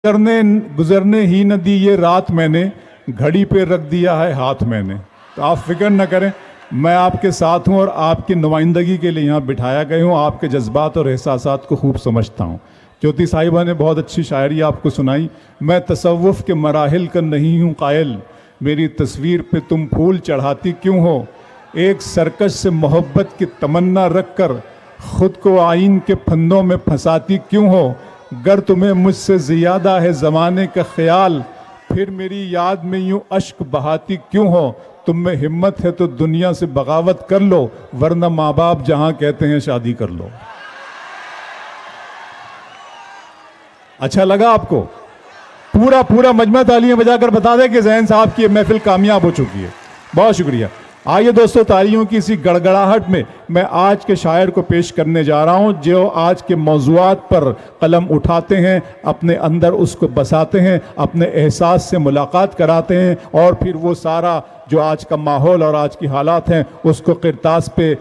गुजरने ही न दी ये रात मैंने, घड़ी पे रख दिया है हाथ मैंने। तो आप फिक्र न करें, मैं आपके साथ हूँ और आपकी नुमाइंदगी के लिए यहाँ बिठाया गया हूँ। आपके जज्बात और एहसासात को खूब समझता हूँ। ज्योति साहिबा ने बहुत अच्छी शायरी आपको सुनाई। मैं तसव्वुफ़ के मराहिल का नहीं हूँ कायल, मेरी तस्वीर पे तुम फूल चढ़ाती क्यों हो। एक सरकश से मोहब्बत की तमन्ना रख कर खुद को आइन के फंदों में फंसाती क्यों हो। गर तुम्हें मुझसे ज़्यादा है ज़माने का ख्याल, फिर मेरी याद में यूं अश्क बहाती क्यों हो। तुम में हिम्मत है तो दुनिया से बगावत कर लो, वरना माँ बाप जहां कहते हैं शादी कर लो। अच्छा लगा आपको? पूरा मजमा तालियां बजाकर बता दें कि ज़ैन साहब की महफिल कामयाब हो चुकी है। बहुत शुक्रिया। आइए दोस्तों, तालियों की इसी गड़गड़ाहट में मैं आज के शायर को पेश करने जा रहा हूं, जो आज के मौज़ूआत पर कलम उठाते हैं, अपने अंदर उसको बसाते हैं, अपने एहसास से मुलाकात कराते हैं और फिर वो सारा जो आज का माहौल और आज की हालात हैं उसको किरतास पे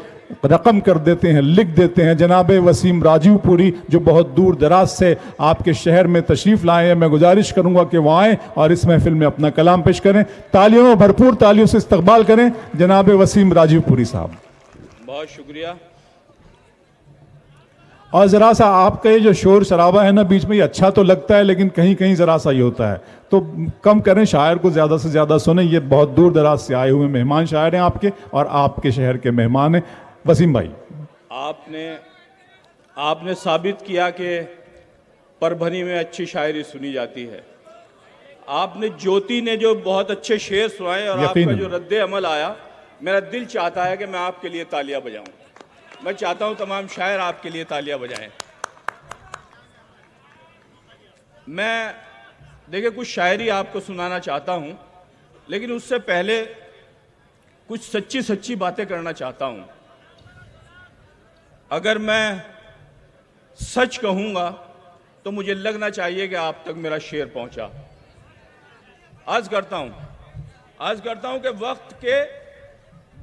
रकम कर देते हैं, लिख देते हैं। जनाब वसीम राजीवपुरी जो बहुत दूर दराज से आपके शहर में तशरीफ़ लाए हैं, मैं गुजारिश करूंगा कि वो आएँ और इस महफिल में अपना कलाम पेश करें। तालियों, भरपूर तालियों से इस्तकबाल करें जनाब वसीम राजीवपुरी साहब। बहुत शुक्रिया। और ज़रा सा आपका ये जो शोर शराबा है ना बीच में, ये अच्छा तो लगता है लेकिन कहीं कहीं ज़रा सा ये होता है, तो कम करें, शायर को ज़्यादा से ज़्यादा सुने। ये बहुत दूर दराज से आए हुए मेहमान शायर हैं आपके, और आपके शहर के मेहमान हैं। वसीम भाई, आपने साबित किया कि परभनी में अच्छी शायरी सुनी जाती है। आपने ज्योति ने जो बहुत अच्छे शेर सुनाए और आपका जो रद्दे अमल आया, मेरा दिल चाहता है कि मैं आपके लिए तालियां बजाऊं। मैं चाहता हूं तमाम शायर आपके लिए तालियां बजाएं। मैं देखिए कुछ शायरी आपको सुनाना चाहता हूं, लेकिन उससे पहले कुछ सच्ची सच्ची बातें करना चाहता हूं। अगर मैं सच कहूंगा तो मुझे लगना चाहिए कि आप तक मेरा शेर पहुंचा। अर्ज करता हूं कि वक्त के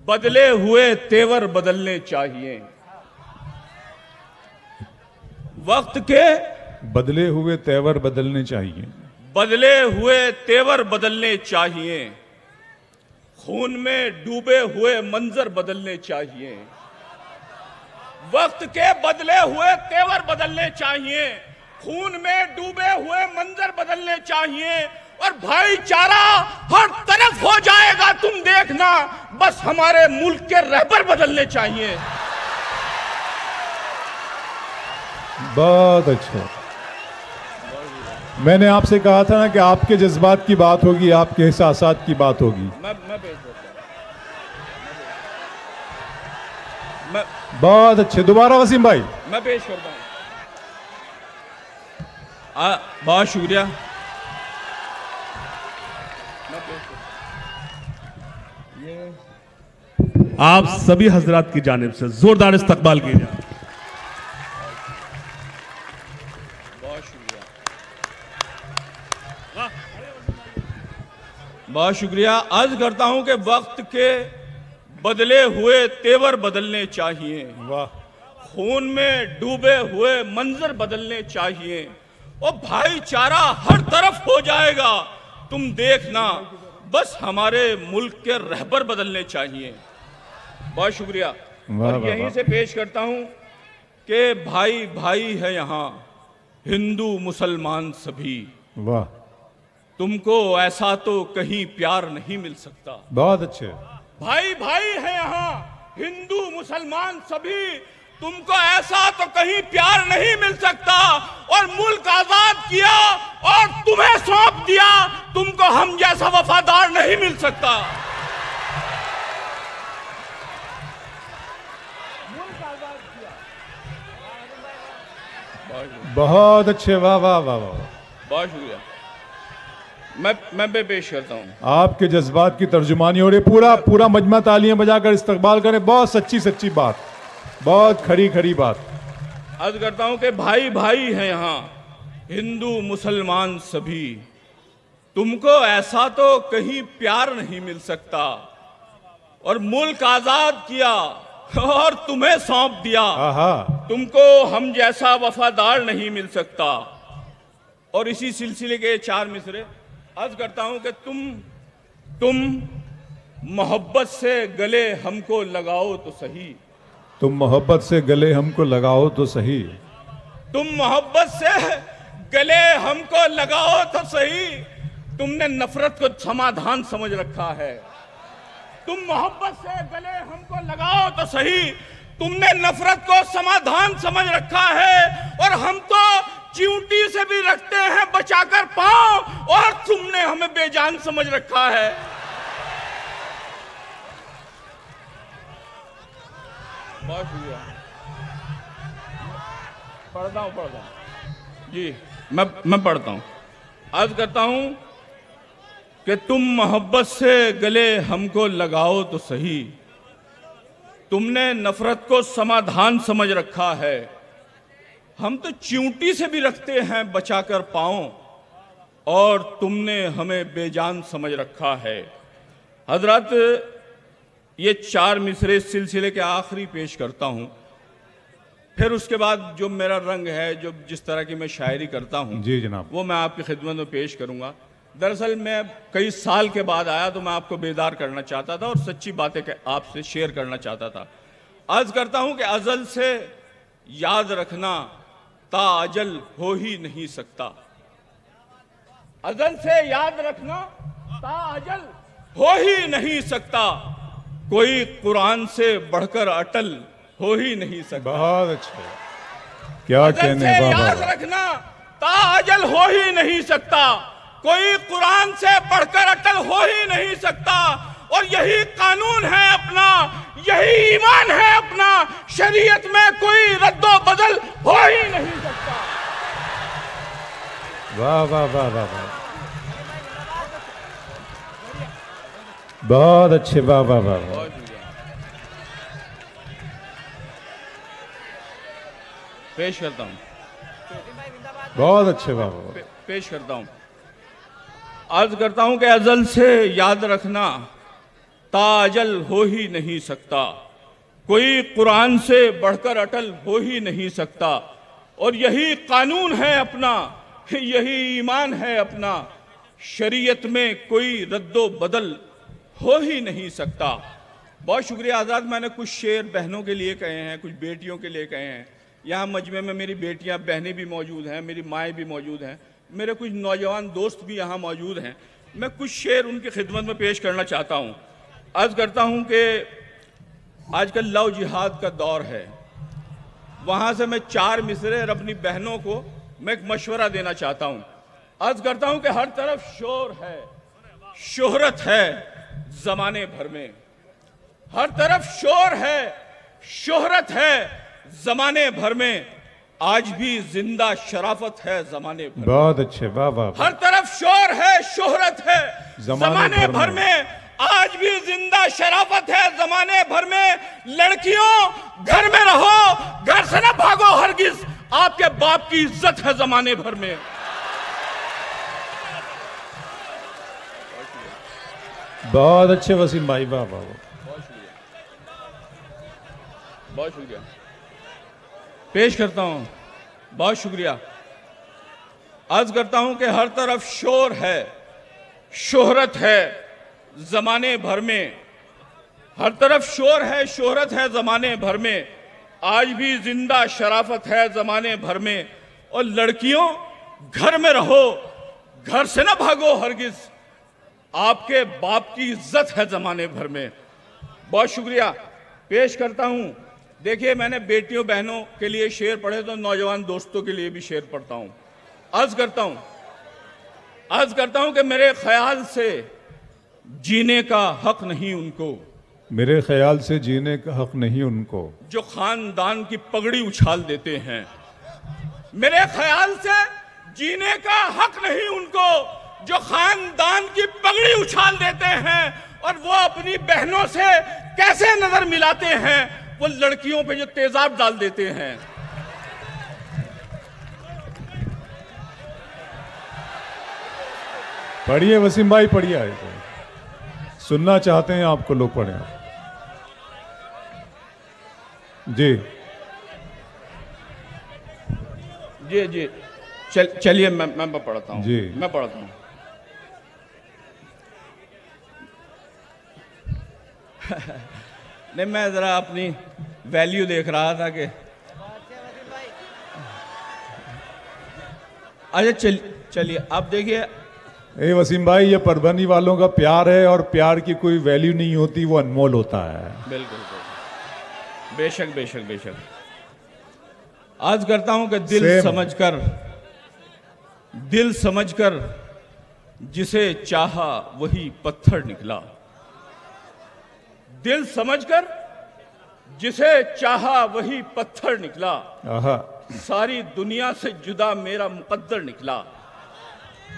बदले हुए तेवर बदलने चाहिए। वक्त के बदले हुए तेवर बदलने चाहिए। बदले हुए तेवर बदलने चाहिए। खून में डूबे हुए मंजर बदलने चाहिए। वक्त के बदले हुए तेवर बदलने चाहिए। खून में डूबे हुए मंजर बदलने चाहिए। और भाईचारा हर तरफ हो जाएगा, तुम देखना। बस हमारे मुल्क के रहबर बदलने चाहिए। बहुत अच्छा। मैंने आपसे कहा था ना कि आपके जज्बात की बात होगी, आपके एहसासात की बात होगी। बहुत अच्छे। दोबारा वसीम भाई, मैं पेश करता हूं। बहुत शुक्रिया। आप सभी हजरात की जानिब से जोरदार इस्तकबाल कीजिए। बहुत शुक्रिया। अर्ज करता हूं कि वक्त के बदले हुए तेवर बदलने चाहिए। वाह। खून में डूबे हुए मंजर बदलने चाहिए। और भाईचारा हर तरफ हो जाएगा, तुम देखना। बस हमारे मुल्क के रहबर बदलने चाहिए। बहुत शुक्रिया। और यहीं से पेश करता हूं कि भाई भाई है यहाँ, हिंदू मुसलमान सभी। वाह। तुमको ऐसा तो कहीं प्यार नहीं मिल सकता। बहुत अच्छे। भाई भाई है यहाँ, हिंदू मुसलमान सभी। तुमको ऐसा तो कहीं प्यार नहीं मिल सकता। और मुल्क आजाद किया और तुम्हें सौंप दिया, तुमको हम जैसा वफादार नहीं मिल सकता। मुल्क आजाद किया। बहुत अच्छे। वाह वाह वाह वाह। बहुत शुक्रिया। मैं पेश करता हूँ। आपके जज्बात की तर्जुमानी हो रही। पूरा मजमा तालियां बजाकर इस्तकबाल करें। बहुत सच्ची सच्ची बात, बहुत खरी खरी बात। अर्ज करता हूं कि भाई भाई है यहाँ, हिंदू मुसलमान सभी। तुमको ऐसा तो कहीं प्यार नहीं मिल सकता। और मुल्क आजाद किया और तुम्हें सौंप दिया, तुमको हम जैसा वफादार नहीं मिल सकता। और इसी सिलसिले के 4 मिसरे अर्ज करता हूं कि तुम मोहब्बत से गले हमको लगाओ तो सही। तुम मोहब्बत से गले हमको लगाओ तो सही। तुम मोहब्बत से गले हमको लगाओ तो सही। तुमने नफरत को समाधान समझ रखा है। तुम मोहब्बत से गले हमको लगाओ तो सही। तुमने नफरत को समाधान समझ रखा है। और हम तो चिंटी से भी रखते हैं बचाकर पांव, और तुमने हमें बेजान समझ रखा है। बहुत शुक्रिया। पढ़ता हूं जी, मैं पढ़ता हूं। अर्ज करता हूं कि तुम मोहब्बत से गले हमको लगाओ तो सही। तुमने नफरत को समाधान समझ रखा है। हम तो चिंटी से भी रखते हैं बचाकर पांव, और तुमने हमें बेजान समझ रखा है। हजरत, ये 4 मिसरे इस सिलसिले के आखिरी पेश करता हूं। फिर उसके बाद जो मेरा रंग है, जो जिस तरह की मैं शायरी करता हूं, जी जनाब, वो मैं आपकी खिदमत में पेश करूंगा। दरअसल मैं कई साल के बाद आया तो मैं आपको बेदार करना चाहता था और सच्ची बातें आपसे शेयर करना चाहता था। अर्ज करता हूं कि अजल से याद रखना ता अजल हो ही नहीं सकता। अजल से याद रखना ता अजल हो ही नहीं सकता। कोई कुरान से बढ़कर अटल हो ही नहीं सकता। बहुत अच्छे, क्या कहने। याद रखना ता अजल हो ही नहीं सकता। कोई कुरान से बढ़कर अटल हो ही नहीं सकता। और यही कानून है अपना, यही ईमान है अपना। शरीयत में कोई रद्दो बदल हो ही नहीं सकता। वाह वाह वाह वाह वाह, बहुत अच्छे, वाह वाह वाह वाह। पेश करता हूं, बहुत अच्छे, वाह वाह। पेश करता हूं। अर्ज करता हूं कि अजल से याद रखना ता अजल हो ही नहीं सकता। कोई कुरान से बढ़कर अटल हो ही नहीं सकता। और यही कानून है अपना, यही ईमान है अपना। शरीयत में कोई रद्दो बदल हो ही नहीं सकता। बहुत शुक्रिया आज़ाद। मैंने कुछ शेर बहनों के लिए कहे हैं, कुछ बेटियों के लिए कहे हैं। यहाँ मजमे में मेरी बेटियाँ बहनें भी मौजूद हैं, मेरी माएँ भी मौजूद हैं, मेरे कुछ नौजवान दोस्त भी यहाँ मौजूद हैं। मैं कुछ शेर उनकी खिदमत में पेश करना चाहता हूँ। अर्ज करता हूँ कि आजकल लव जिहाद का दौर है। वहाँ से मैं 4 मिसरे और अपनी बहनों को मैं एक मशवरा देना चाहता हूँ। अर्ज करता हूँ कि हर तरफ शोर है, शोहरत है जमाने भर में। हर तरफ शोर है, शोहरत है जमाने भर में। आज भी जिंदा शराफत है जमाने भर। बहुत अच्छे, वाह वाह। हर तरफ शोर है, शोहरत है जमाने भर में। आज भी जिंदा शराफत है जमाने भर में। लड़कियों घर में रहो, घर से ना भागो हरगिज। आपके बाप की इज्जत है जमाने भर में। बहुत अच्छे वसीम भाई, वाह वाह। बहुत शुक्रिया। पेश करता हूं, बहुत शुक्रिया। अर्ज करता हूं कि हर तरफ शोर है, शोहरत है जमाने भर में। हर तरफ शोर है, शोहरत है जमाने भर में। आज भी जिंदा शराफत है जमाने भर में। और लड़कियों घर में रहो, घर से ना भागो हरगिज। आपके बाप की इज्जत है जमाने भर में। बहुत शुक्रिया। पेश करता हूं, देखिए मैंने बेटियों बहनों के लिए शेर पढ़े तो नौजवान दोस्तों के लिए भी शेर पढ़ता हूं। अर्ज करता हूं कि मेरे ख्याल से जीने का हक नहीं उनको, मेरे ख्याल से जीने का हक नहीं उनको, जो खानदान की पगड़ी उछाल देते हैं। मेरे ख्याल से जीने का हक नहीं उनको, जो खानदान की पगड़ी उछाल देते हैं। और वो अपनी बहनों से कैसे नजर मिलाते हैं, वो लड़कियों पे जो तेजाब डाल देते हैं। पढ़िए वसीम भाई, पढ़िए। सुनना चाहते हैं आपको लोग, पढ़े जी जी जी। चलिए मैं पढ़ता हूँ जी। मैं पढ़ता हूँ। नहीं, मैं जरा अपनी वैल्यू देख रहा था कि अच्छा चलिए अब देखिए। ए वसीम भाई, ये परभनी वालों का प्यार है और प्यार की कोई वैल्यू नहीं होती, वो अनमोल होता है। बिल्कुल बेशक बेशक बेशक। आज करता हूं कि दिल समझकर जिसे चाहा वही पत्थर निकला। दिल समझकर जिसे चाहा वही पत्थर निकला। आहा। सारी दुनिया से जुदा मेरा मुकद्दर निकला।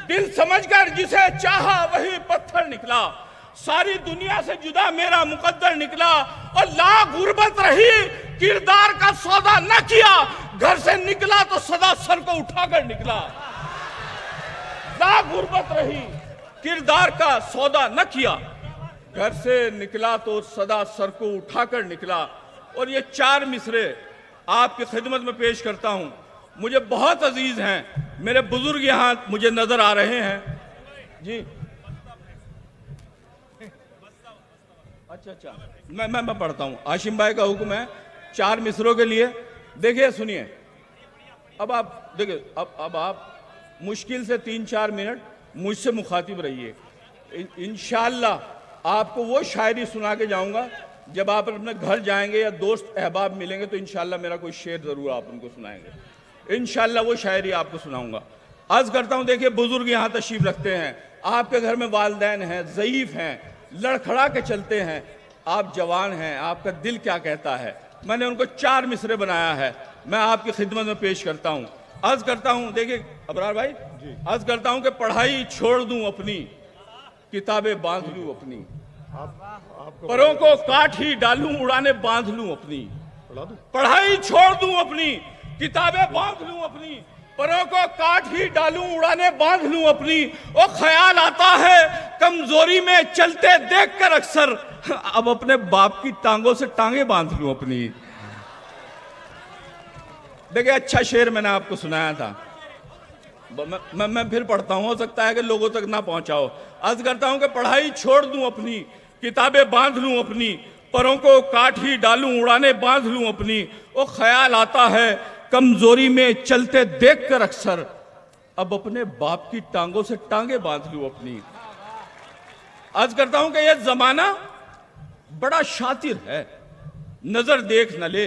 दिल समझकर जिसे चाहा वही पत्थर निकला। सारी दुनिया से जुदा मेरा मुकद्दर निकला। और ला गुर्बत रही किरदार का सौदा न किया। घर से निकला तो सदा सर को उठाकर निकला। ला गुर्बत रही किरदार का सौदा न किया। घर से निकला तो सदा सर को उठाकर निकला। और ये 4 मिसरे आपकी खिदमत में पेश करता हूं। मुझे बहुत अजीज हैं, मेरे बुजुर्ग यहां मुझे नजर आ रहे हैं जी। अच्छा मैं पढ़ता हूं। आशिम भाई का हुक्म है 4 मिसरों के लिए। देखिए सुनिए, अब आप देखिए, अब आप मुश्किल से 3-4 मिनट मुझसे मुखातिब रहिए। इंशाअल्लाह आपको वो शायरी सुना के जाऊंगा। जब आप अपने घर जाएंगे या दोस्त अहबाब मिलेंगे तो इंशाअल्लाह मेरा कोई शेर जरूर आप उनको सुनाएंगे। इंशाअल्लाह वो शायरी आपको सुनाऊंगा। अर्ज करता हूं, देखिए बुजुर्ग यहां तशरीफ रखते हैं। आपके घर में वालिदैन हैं, ज़ईफ हैं, लड़खड़ा के चलते हैं। आप जवान हैं, आपका दिल क्या कहता है। मैंने उनको 4 मिसरे बनाया है, मैं आपकी खिदमत में पेश करता हूं। अर्ज करता हूं, देखिए अबरार भाई, अर्ज करता हूं कि पढ़ाई छोड़ दूं अपनी, किताबें बांध लूं अपनी। परों को काट ही डालूं, उड़ाने बांध लूं अपनी। पढ़ाई छोड़ दूं अपनी, किताबें बांध लूं अपनी। परों को काट ही डालूं, उड़ाने बांध लूं अपनी। ओ ख्याल आता है कमजोरी में चलते देखकर अक्सर, अब अपने बाप की टांगों से टांगे बांध लूं अपनी। देखिए अच्छा शेर मैंने आपको सुनाया था। मैं फिर पढ़ता हूं, हो सकता है कि लोगों तक ना पहुंचाओ। अर्ज करता हूं कि पढ़ाई छोड़ दूं अपनी, किताबें बांध लूं अपनी। परों को काट ही डालूं, उड़ाने बांध लूं अपनी। ओ ख्याल आता है कमजोरी में चलते देखकर अक्सर, अब अपने बाप की टांगों से टांगे बांध लूं अपनी। अर्ज करता हूं कि यह जमाना बड़ा शातिर है, नजर देख न ले,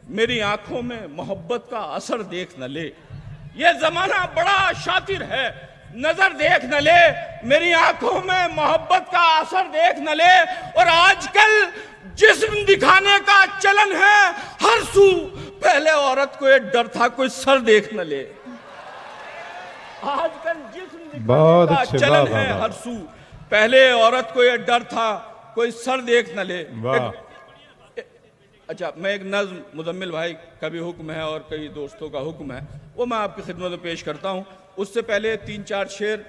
मेरी आंखों में मोहब्बत का असर देख न ले। यह जमाना बड़ा शातिर है, नजर देख न ले, मेरी आंखों में मोहब्बत का असर देख न ले। और आजकल जिस्म दिखाने का चलन है हर सू, पहले औरत को ये डर था कोई सर देख न ले। आजकल जिस्म दिखाने का चलन है हर सू, पहले औरत को ये डर था कोई सर देख न ले। अच्छा, मैं एक नज़्म, मुजम्मिल भाई का भी हुक्म है और कई दोस्तों का हुक्म है, वो मैं आपकी खिदमत में पेश करता हूँ। उससे पहले 3-4 शेर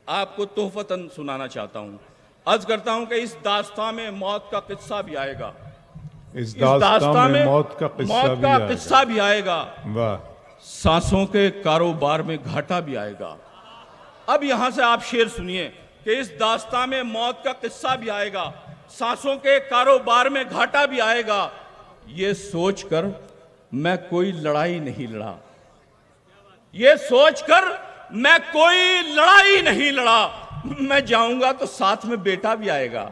आपको तोहफतन सुनाना चाहता हूँ। अर्ज करता हूँ कि इस दास्तां में मौत का किस्सा भी आएगा। इस दास्तां में मौत का किस्सा भी आएगा। सांसों के कारोबार में घाटा भी आएगा। अब यहां से आप शेर सुनिए कि इस दास्तां में मौत का किस्सा भी आएगा, सांसों के कारोबार में घाटा भी आएगा। ये सोचकर मैं कोई लड़ाई नहीं लड़ा, ये सोचकर मैं कोई लड़ाई नहीं लड़ा, मैं जाऊंगा तो साथ में बेटा भी आएगा।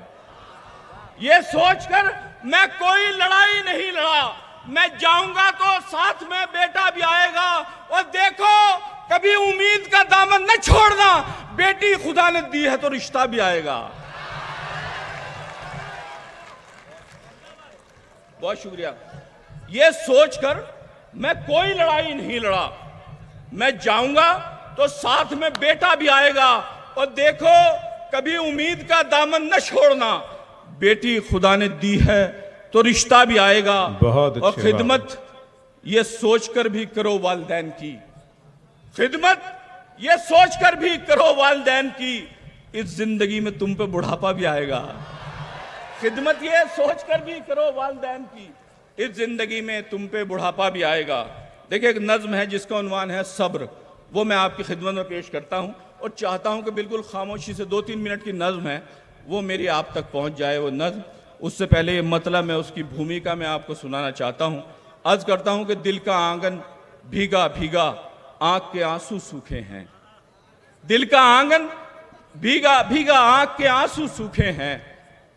ये सोचकर मैं कोई लड़ाई नहीं लड़ा, मैं जाऊंगा तो साथ में बेटा भी आएगा। और देखो कभी उम्मीद का दामन न छोड़ना, बेटी खुदा ने दी है तो रिश्ता भी आएगा। बहुत शुक्रिया। ये सोचकर मैं कोई लड़ाई नहीं लड़ा, मैं जाऊंगा तो साथ में बेटा भी आएगा। और देखो कभी उम्मीद का दामन न छोड़ना, बेटी खुदा ने दी है तो रिश्ता भी आएगा। बहुत और खिदमत ये सोचकर भी करो वालिदैन की, खिदमत ये सोचकर भी करो वालिदैन की, इस जिंदगी में तुम पे बुढ़ापा भी आएगा। खिदमत ये सोचकर भी करो वालिदैन की, इस जिंदगी में तुम पे बुढ़ापा भी आएगा। देखिए एक नज्म है जिसका उन्वान है सब्र, वो मैं आपकी खिदमत में पेश करता हूँ और चाहता हूँ कि बिल्कुल खामोशी से 2-3 मिनट की नज़्म है वो मेरी आप तक पहुँच जाए वो नज़्म। उससे पहले ये मतलब मैं उसकी भूमिका में आपको सुनाना चाहता हूँ। अर्ज करता हूँ कि दिल का आंगन भीगा भीगा आँख के आंसू सूखे हैं, दिल का आंगन भीगा भीगा आँख के आंसू सूखे हैं,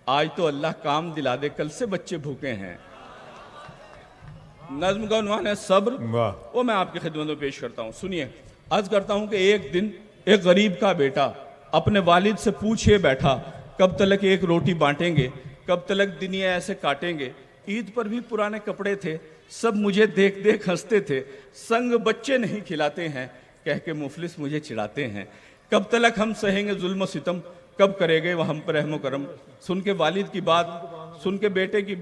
आज तो अल्लाह काम दिला दे कल से बच्चे भूखे हैं। नज्म का उन्वान है सब्र, वाह। वो मैं आपकी खिदमत में पेश करता हूँ। सुनिए, अर्ज करता हूँ कि एक दिन एक गरीब का बेटा अपने वालिद से पूछे बैठा, कब तक एक रोटी बांटेंगे, कब तक दुनिया ऐसे काटेंगे। ईद पर भी पुराने कपड़े थे, सब मुझे देख देख हंसते थे, संग बच्चे नहीं खिलाते हैं, कह के मुफलिस मुझे चिढ़ाते हैं। कब तक हम सहेंगे जुल्म सितम, कब करेंगे वह हम पर रहमो करम। सुन के वालिद की बात, सुन के बेटे की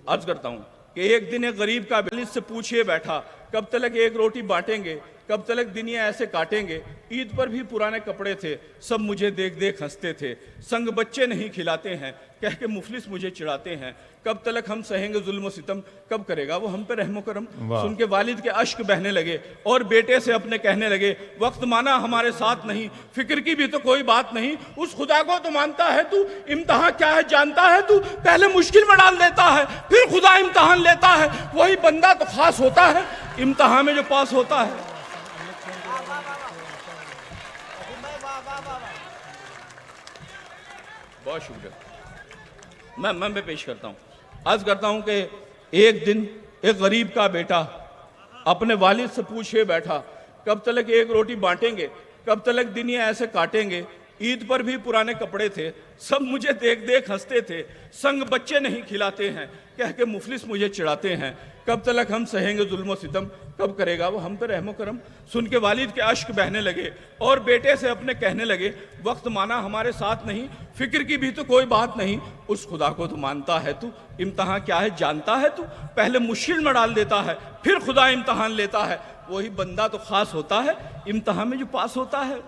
अर्ज करता हूँ कि एक दिन एक गरीब का वालिद से पूछिए बैठा, कब तक एक रोटी बांटेंगे, कब तक दुनिया ऐसे काटेंगे। ईद पर भी पुराने कपड़े थे, सब मुझे देख देख हंसते थे, संग बच्चे नहीं खिलाते हैं, कह के मुफलिस मुझे चिढ़ाते हैं। कब तक हम सहेंगे जुल्म सितम, कब करेगा वो हम पे रहमो करम। सुन के वालिद के अश्क बहने लगे और बेटे से अपने कहने लगे, वक्त माना हमारे साथ नहीं, फिक्र की भी तो कोई बात नहीं, उस खुदा को तो मानता है तू, इम्तिहान क्या है जानता है तू, पहले मुश्किल में डाल देता है फिर खुदा इम्तिहान लेता है, वही बंदा तो खास होता है इम्तिहान में जो पास होता है। बहुत शुक्रिया। मैं पेश करता हूँ। अर्ज करता हूँ कि एक दिन एक गरीब का बेटा अपने वालिद से पूछे बैठा, कब तक एक रोटी बांटेंगे, कब तक दुनिया ऐसे काटेंगे। ईद पर भी पुराने कपड़े थे, सब मुझे देख देख हंसते थे, संग बच्चे नहीं खिलाते हैं, कह के मुफलिस मुझे चिढ़ाते हैं। कब तक हम सहेंगे जुल्म सितम, कब करेगा वो हम पे रहमो करम। सुन के वालिद के अश्क बहने लगे और बेटे से अपने कहने लगे, वक्त माना हमारे साथ नहीं, फिक्र की भी तो कोई बात नहीं, उस खुदा को तो मानता है तू, इम्तिहान क्या है जानता है तू, पहले मुश्किल में डाल देता है फिर खुदा इम्तिहान लेता है, वही बंदा तो खास होता है इम्तिहान में जो पास होता है।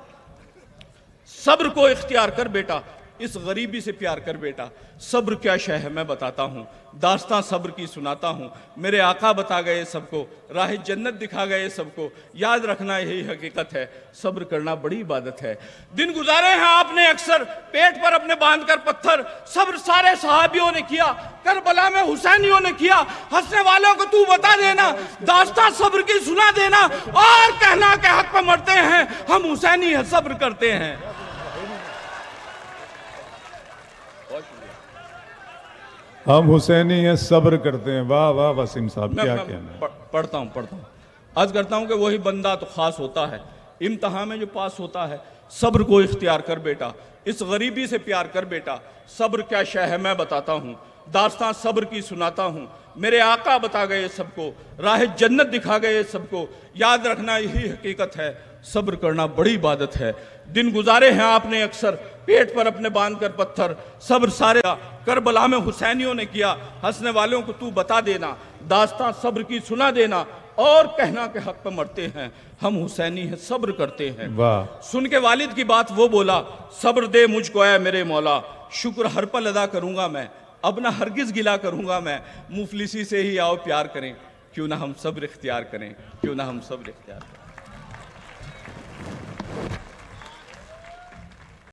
सब्र को इख्तियार कर बेटा, इस गरीबी से प्यार कर बेटा, सब्र क्या शय है मैं बताता हूँ, दास्तां सब्र की सुनाता हूँ। मेरे आका बता गए सबको, राह जन्नत दिखा गए सबको, याद रखना यही हकीकत है, सब्र करना बड़ी इबादत है। दिन गुजारे हैं आपने अक्सर पेट पर अपने बांध कर पत्थर, सब्र सारे सहाबियों ने किया, करबला में हुसैनियों ने किया, हंसने वालों को तू बता देना, दास्तां सब्र की सुना देना, और कहना के हक पे मरते हैं हम हुसैनी है सब्र करते हैं। हम हुसैनी हैं सब्र करते हैं। वाह वाह वसीम साहब, क्या कहना है। पढ़ता हूँ। अर्ज करता हूँ कि वही बंदा तो खास होता है इम्तिहान में जो पास होता है। सब्र को इख्तियार कर बेटा, इस गरीबी से प्यार कर बेटा, सब्र क्या शय है मैं बताता हूँ, दास्तां सब्र की सुनाता हूँ। मेरे आका बता गए सबको, राह जन्नत दिखा गए सबको, याद रखना यही हकीकत है, सब्र करना बड़ी इबादत है। दिन गुजारे हैं आपने अक्सर पेट पर अपने बांध कर पत्थर, सब्र सारे करबला में हुसैनियों ने किया, हंसने वालों को तू बता देना, दास्तां सब्र की सुना देना, और कहना के हक पे मरते हैं हम हुसैनी हैं सब्र करते हैं। वाह। सुन के वालिद की बात वो बोला, सब्र दे मुझको ऐ मेरे मौला, शुक्र हर पल अदा करूंगा मैं, अब ना हरगिज गिला करूंगा मैं, मुफलिसी से ही आओ प्यार करें, क्यों ना हम सब्र इख्तियार करें, क्यों ना हम सब्र इख्तियार करें।